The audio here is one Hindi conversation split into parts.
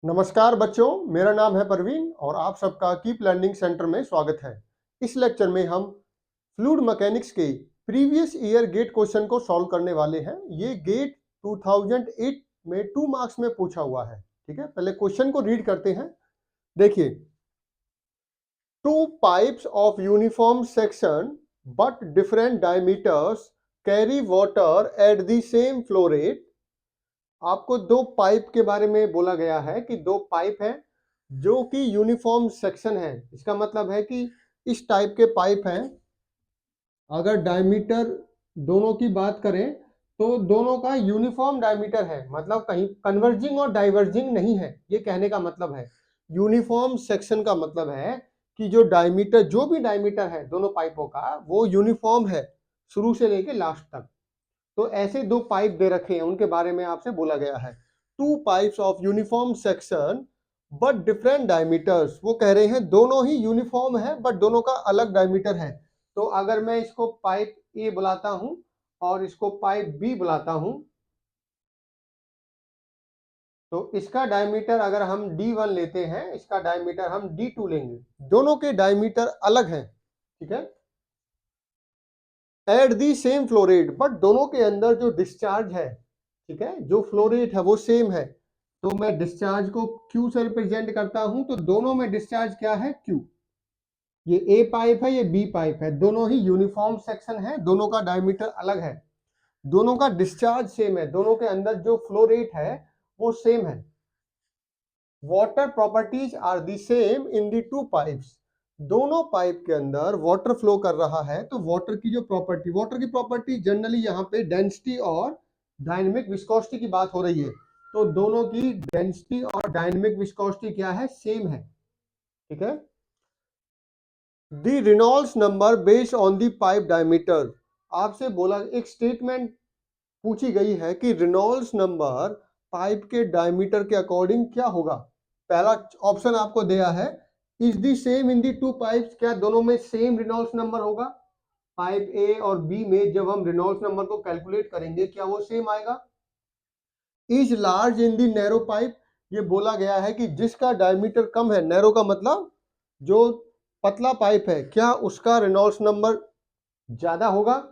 नमस्कार बच्चों, मेरा नाम है परवीन और आप सबका कीप लर्निंग सेंटर में स्वागत है। इस लेक्चर में हम फ्लूइड मैकेनिक्स के प्रीवियस ईयर गेट क्वेश्चन को सॉल्व करने वाले हैं। ये गेट 2008 में 2 मार्क्स में पूछा हुआ है। ठीक है, पहले क्वेश्चन को रीड करते हैं। देखिए, 2 pipes of uniform section but different diameters carry water at the same flow rate. आपको 2 पाइप के बारे में बोला गया है कि 2 पाइप हैं जो कि यूनिफॉर्म सेक्शन है। इसका मतलब है कि इस टाइप के पाइप हैं। अगर डायमीटर दोनों की बात करें तो दोनों का यूनिफॉर्म डायमीटर है, मतलब कहीं कन्वर्जिंग और डाइवर्जिंग नहीं है। ये कहने का मतलब है यूनिफॉर्म सेक्शन का मतलब है कि जो डायमीटर, जो भी डायमीटर है दोनों पाइपों का, वो यूनिफॉर्म है शुरू से लेके लास्ट तक। तो ऐसे 2 पाइप दे रखे हैं, उनके बारे में आपसे बोला गया है। 2 pipes of uniform section but different diameters. वो कह रहे हैं दोनों ही यूनिफॉर्म है बट दोनों का अलग डायमीटर है। तो अगर मैं इसको पाइप ए बुलाता हूं और इसको पाइप बी बुलाता हूं, तो इसका डायमीटर अगर हम D1 लेते हैं, इसका डायमीटर हम D2 लेंगे। दोनों के डायमीटर अलग हैं। ठीक है, at the same flow rate, but दोनों के अंदर जो डिस्चार्ज है, ठीक है, जो फ्लो रेट है वो सेम है। तो मैं डिस्चार्ज को Q से रिप्रेजेंट करता हूं, तो दोनों में डिस्चार्ज क्या है? Q। ये A पाइप है, ये B पाइप है, दोनों ही यूनिफॉर्म सेक्शन है, दोनों का डायमीटर अलग है, दोनों का डिस्चार्ज सेम है, दोनों के अंदर जो फ्लो रेट है वो सेम है। Water properties are the same in the 2 pipes. दोनों पाइप के अंदर वाटर फ्लो कर रहा है, तो वाटर की जो प्रॉपर्टी, वाटर की प्रॉपर्टी जनरली यहाँ पे डेंसिटी और डायनेमिक विस्कोसिटी की बात हो रही है। तो दोनों की डेंसिटी और डायनेमिक विस्कोसिटी क्या है? सेम है। ठीक है, the Reynolds number based on the pipe diameter. आपसे बोला, एक स्टेटमेंट पूछी गई है कि रेनॉल्ड्स नंबर पाइप के डायमीटर के अकॉर्डिंग क्या होगा। पहला ऑप्शन आपको दिया है, is the same in the 2 pipes. क्या दोनों में सेम रेनॉल्ड्स नंबर होगा? पाइप ए और बी में जब हम रेनॉल्ड्स नंबर को कैलकुलेट करेंगे, क्या वो सेम आएगा? Is large in the narrow pipe. ये बोला गया है कि जिसका डायमीटर कम है, नैरो का मतलब जो पतला पाइप है, क्या उसका रेनॉल्ड्स नंबर ज्यादा होगा?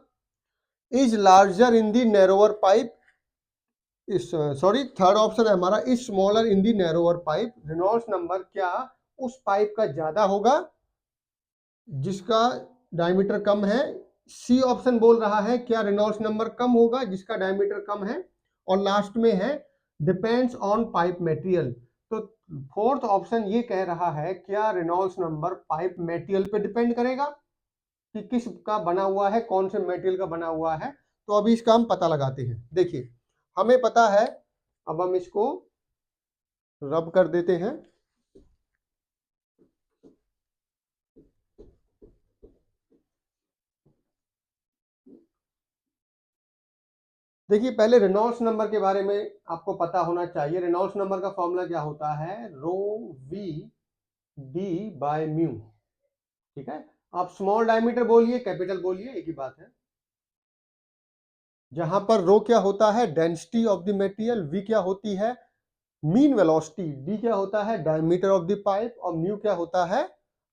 Is larger in the narrower pipe, sorry third option है हमारा, is smaller in the narrower pipe. Reynolds number क्या उस पाइप का ज्यादा होगा जिसका डायमीटर कम है? सी ऑप्शन बोल रहा है क्या रेनॉल्ड्स नंबर कम होगा जिसका डायमीटर कम है? और लास्ट में है डिपेंड्स ऑन पाइप मटेरियल। तो फोर्थ ऑप्शन ये कह रहा है क्या रेनॉल्ड्स नंबर पाइप मटेरियल पे डिपेंड करेगा कि किस का बना हुआ है, कौन से मटेरियल का बना हुआ है। तो अभी इसका हम पता लगाते हैं। देखिए, हमें पता है, अब हम इसको रब कर देते हैं। देखिए, पहले रेनॉल्ड्स नंबर के बारे में आपको पता होना चाहिए। रेनॉल्ड्स नंबर का फॉर्मूला क्या होता है? रो वी डी बाय म्यू। ठीक है, आप स्मॉल डायमीटर बोलिए, कैपिटल बोलिए, एक ही बात है। जहां पर रो क्या होता है? Density of the material, V क्या होती है? मीन वेलोसिटी, डी क्या होता है? डायमीटर ऑफ द पाइप, और म्यू क्या होता है?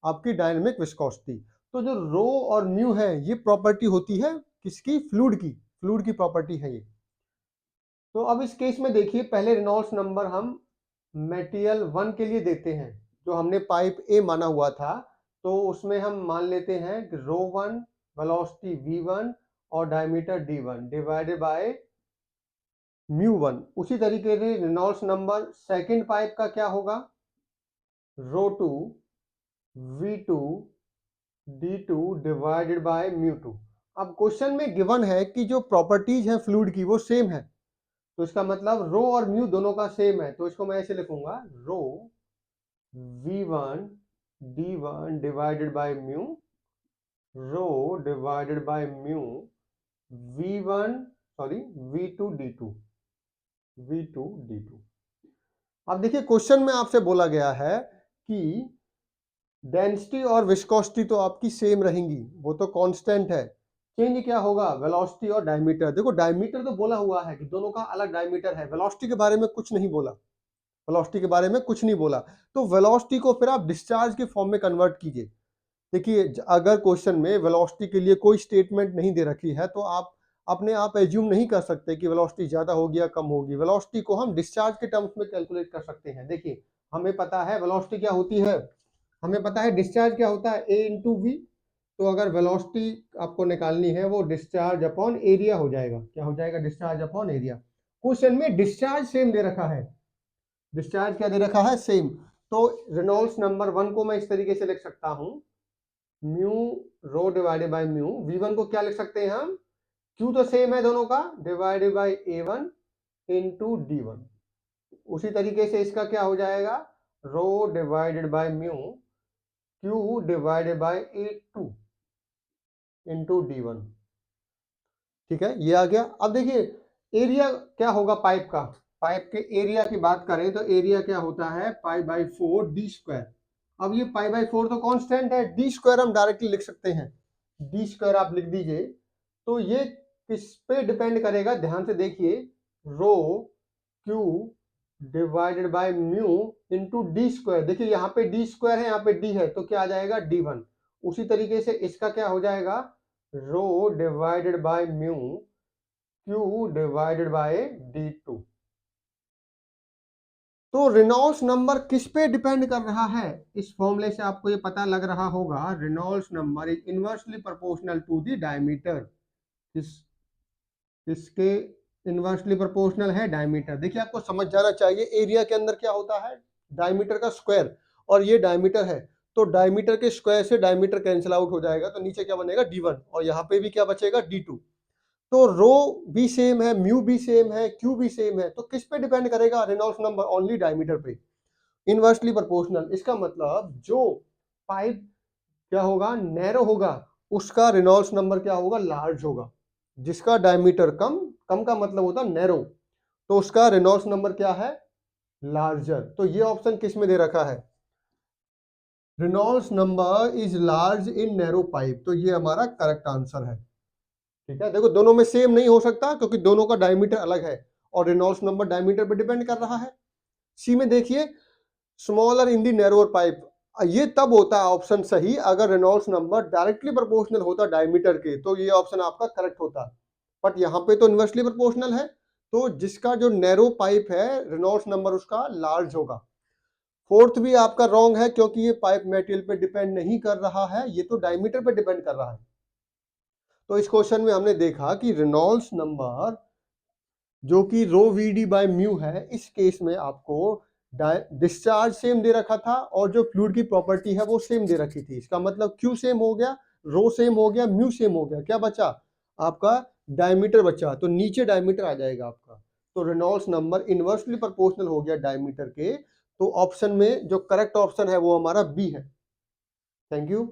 आपकी डायनेमिक विस्कोसिटी। तो जो रो और म्यू है, ये प्रॉपर्टी होती है किसकी? फ्लूइड की। फ्लूइड की प्रॉपर्टी है ये। तो अब इस केस में देखिए, पहले रेनॉल्ड्स नंबर हम मटेरियल 1 के लिए देते हैं, जो हमने पाइप ए माना हुआ था। तो उसमें हम मान लेते हैं कि रो 1, वेलोसिटी v1 और diameter d1 divided by mu 1। उसी तरीके से रेनॉल्ड्स नंबर सेकंड पाइप का क्या होगा? रो 2 v2 d2 divided by mu 2। अब क्वेश्चन में गिवन है कि जो प्रॉपर्टीज है फ्लूइड की वो सेम है, तो इसका मतलब रो और म्यू दोनों का सेम है। तो इसको मैं ऐसे लिखूंगा, rho v1 d1 divided by mu, rho divided by mu v1, sorry v2 d2, v2 d2। अब देखिए, क्वेश्चन में आपसे बोला गया है कि डेंसिटी और विस्कोसिटी तो आपकी सेम रहेंगी, वो तो कांस्टेंट है। चेंज क्या होगा? वेलोसिटी और डायमीटर। देखो, डायमीटर तो बोला हुआ है कि दोनों का अलग डायमीटर है, वेलोसिटी के बारे में कुछ नहीं बोला। वेलोसिटी के बारे में कुछ नहीं बोला। तो वेलोसिटी को फिर आप डिस्चार्ज के फॉर्म में कन्वर्ट कीजिए। देखिए अगर क्वेश्चन में वेलोसिटी के लिए कोई स्टेटमेंट नहीं दे रखी है तो आप अपने आप एज्यूम नहीं कर सकते कि वेलोसिटी ज्यादा होगी या कम होगी। वेलोसिटी को हम डिस्चार्ज के टर्म्स में कैलकुलेट कर सकते हैं। देखिए हमें पता है वेलोसिटी क्या होती है, हमें पता है डिस्चार्ज क्या होता है, a इंटू वी। तो अगर वेलोसिटी आपको निकालनी है वो डिस्चार्ज अपॉन एरिया हो जाएगा। क्या हो जाएगा? Discharge upon area. क्वेश्चन में डिस्चार्ज सेम दे रखा है, डिस्चार्ज क्या दे रखा है? सेम। तो रेनॉल्ड्स नंबर 1 को मैं इस तरीके से लिख सकता हूं, mu rho divided by mu. v1 को क्या लिख सकते हैं हम? q तो सेम है दोनों का, divided by a1 into d1। उसी तरीके से इसका क्या हो जाएगा? Rho divided by mu q divided by a2 into d1। ठीक है, ये आ गया। अब देखिए एरिया क्या होगा पाइप का, पाइप के एरिया की बात करें तो एरिया क्या होता है? Pi by 4 D square. अब ये पाई बाई 4 तो कांस्टेंट है, डी स्क्वायर हम डायरेक्टली लिख सकते हैं, डी स्क्वायर आप लिख दीजिए। तो ये किस पे डिपेंड करेगा? ध्यान से देखिए, rho Q divided by mu into D square. देखिए यहाँ पे डी स्क्वायर है, यहाँ पे डी है, तो क्या आ जाएगा? d1। उसी तरीके से इसका क्या हो जाएगा? Rho divided by mu Q divided by d2। तो रेनॉल्ड्स नंबर किस पे डिपेंड कर रहा है? इस फॉर्मूले से आपको ये पता लग रहा होगा, Reynolds number is inversely proportional to the diameter. किसके इनवर्सली प्रोपोर्शनल है? डायमीटर। देखिए आपको समझ जाना चाहिए एरिया के अंदर क्या होता है? डायमीटर का स्क्वायर, और ये डायमीटर है, तो डायमीटर के स्क्वायर से डायमीटर कैंसिल आउट हो जाएगा, तो नीचे क्या बनेगा? d1, और यहाँ पे भी क्या बचेगा? d2। तो रो भी सेम है, म्यू भी सेम है, क्यू भी सेम है, तो किस पे डिपेंड करेगा रेनॉल्ड्स नंबर? ओनली डायमीटर पे, इनवर्सली प्रोपोर्शनल। इसका मतलब जो पाइप क्या होगा? नैरो होगा, उसका रेनॉल्ड्स नंबर क्या होगा? लार्ज होगा। जिसका डायमीटर कम, कम का मतलब होता है नैरो, तो उसका रेनॉल्ड्स नंबर क्या है? लार्जर। तो ये ऑप्शन किस में दे रखा है? Reynolds number is large in narrow pipe, तो ये हमारा करेक्ट आंसर है। ठीक है, देखो दोनों में सेम नहीं हो सकता क्योंकि दोनों का डायमीटर अलग है, और रेनॉल्ड्स नंबर डायमीटर पे डिपेंड कर रहा है। सी में देखिए, smaller in the narrower pipe, ये तब होता है ऑप्शन सही अगर रेनॉल्ड्स नंबर डायरेक्टली प्रोपोर्शनल होता डायमीटर के, तो ये ऑप्शन आपका करेक्ट होता। बट यहाँ पे तो इनवर्सली प्रोपोर्शनल है, तो जिसका जो नैरो पाइप है रेनॉल्ड्स नंबर उसका लार्ज होगा। फोर्थ भी आपका रॉन्ग है क्योंकि ये पाइप मेटेरियल पे डिपेंड नहीं कर रहा है, ये तो डायमीटर पे डिपेंड कर रहा है। तो इस क्वेश्चन में हमने देखा कि रेनॉल्ड्स नंबर जो कि रो वी डी बाई म्यू है, इस केस में आपको डिस्चार्ज सेम दे रखा था और जो फ्लूइड की प्रॉपर्टी है वो सेम दे रखी थी। इसका मतलब क्यू सेम हो गया, रो सेम हो गया, म्यू सेम हो गया, क्या बचा? आपका डायमीटर बचा, तो नीचे डायमीटर आ जाएगा आपका। तो रेनॉल्ड्स नंबर इनवर्सली प्रोपोर्शनल हो गया डायमीटर के। तो ऑप्शन में जो करेक्ट ऑप्शन है वो हमारा बी है। Thank you.